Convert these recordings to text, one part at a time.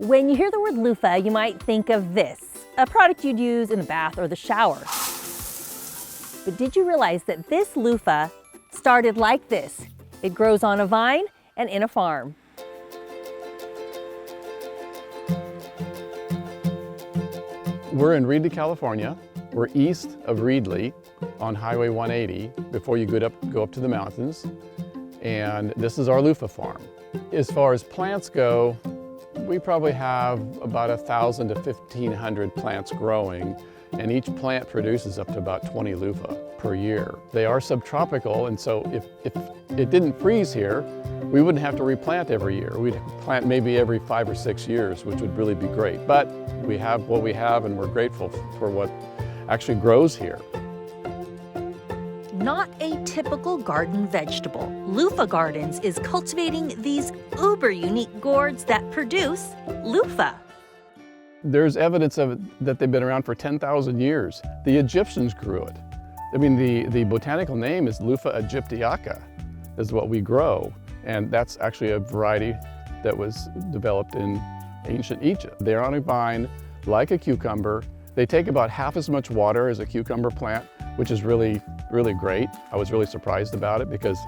When you hear the word loofah, you might think of this, a product you'd use in the bath or the shower. But did you realize that this loofah started like this? It grows on a vine and in a farm. We're in Reedley, California. We're east of Reedley on Highway 180 before you go up to the mountains. And this is our Luffa Farm. As far as plants go, we probably have about 1,000 to 1,500 plants growing, and each plant produces up to about 20 loofah per year. They are subtropical, and so if it didn't freeze here, we wouldn't have to replant every year. We'd plant maybe every 5 or 6 years, which would really be great. But we have what we have, and we're grateful for what actually grows here. Not a typical garden vegetable, Luffa Gardens is cultivating these uber unique gourds that produce loofah. There's evidence of it that they've been around for 10,000 years. The Egyptians grew it. I mean, the botanical name is Luffa aegyptiaca, is what we grow. And that's actually a variety that was developed in ancient Egypt. They're on a vine like a cucumber. They take about half as much water as a cucumber plant, which is really great. I was really surprised about it because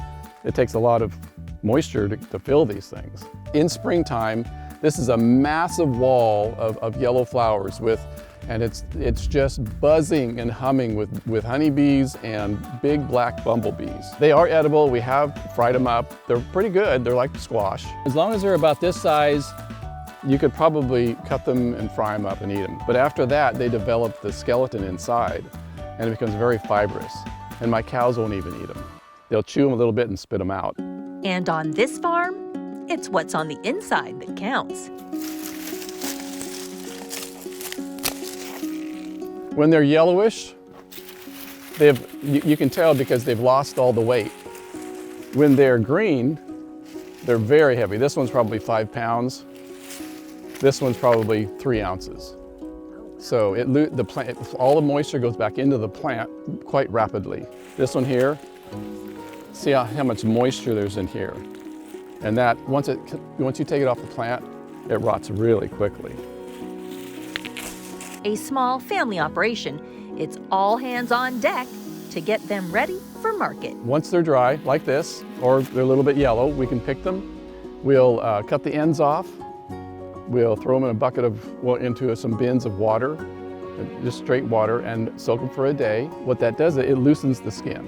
it takes a lot of moisture to fill these things. In springtime, this is a massive wall of yellow flowers and it's just buzzing and humming with honeybees and big black bumblebees. They are edible. We have fried them up. They're pretty good. They're like squash. As long as they're about this size, you could probably cut them and fry them up and eat them. But after that, they develop the skeleton inside and it becomes very fibrous. And my cows won't even eat them. They'll chew them a little bit and spit them out. And on this farm, it's what's on the inside that counts. When they're yellowish, you can tell because they've lost all the weight. When they're green, they're very heavy. This one's probably 5 pounds. This one's probably 3 ounces. So all the moisture goes back into the plant quite rapidly. This one here, see how much moisture there's in here. And that, once you take it off the plant, it rots really quickly. A small family operation. It's all hands on deck to get them ready for market. Once they're dry, like this, or they're a little bit yellow, we can pick them. We'll cut the ends off. We'll throw them in a bucket into some bins of water, just straight water, and soak them for a day. What that does, it loosens the skin.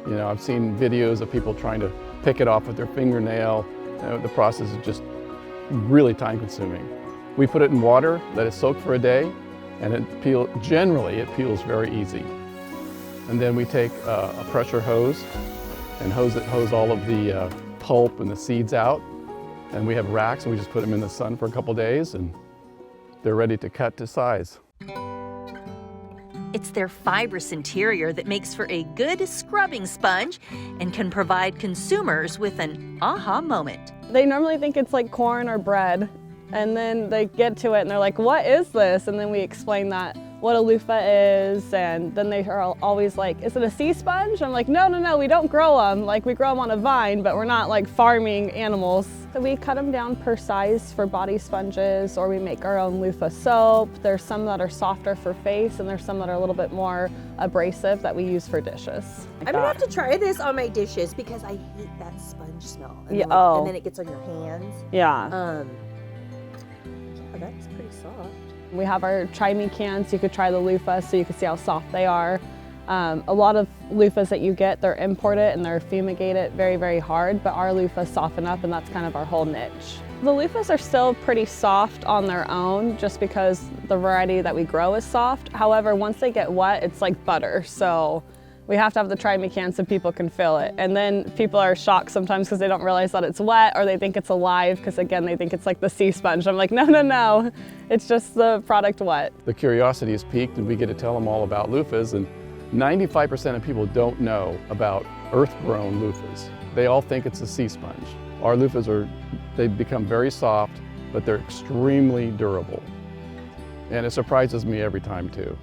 You know, I've seen videos of people trying to pick it off with their fingernail. The process is just really time consuming. We put it in water, let it soak for a day, and generally it peels very easy. And then we take a pressure hose and hose all of the pulp and the seeds out. And we have racks and we just put them in the sun for a couple days and they're ready to cut to size. It's their fibrous interior that makes for a good scrubbing sponge and can provide consumers with an aha moment. They normally think it's like corn or bread, and then they get to it and they're like, what is this? And then we explain what a loofah is, and then they are always like, is it a sea sponge? I'm like, no, we don't grow them. Like, we grow them on a vine, but we're not like farming animals. So we cut them down per size for body sponges, or we make our own loofah soap. There's some that are softer for face, and there's some that are a little bit more abrasive that we use for dishes. I'm gonna have to try this on my dishes because I hate that sponge smell. And yeah, then, and then it gets on your hands. Yeah. That's pretty soft. We have our try me cans. You could try the loofah so you can see how soft they are. A lot of loofahs that you get, they're imported and they're fumigated very, very hard, but our loofahs soften up, and that's kind of our whole niche. The loofahs are still pretty soft on their own just because the variety that we grow is soft. However, once they get wet, it's like butter. So we have to have the try me can so people can feel it. And then people are shocked sometimes because they don't realize that it's wet, or they think it's alive because, again, they think it's like the sea sponge. I'm like, no, it's just the product wet. The curiosity is piqued and we get to tell them all about loofahs, and 95% of people don't know about earth-grown loofahs. They all think it's a sea sponge. Our loofahs they become very soft, but they're extremely durable. And it surprises me every time too.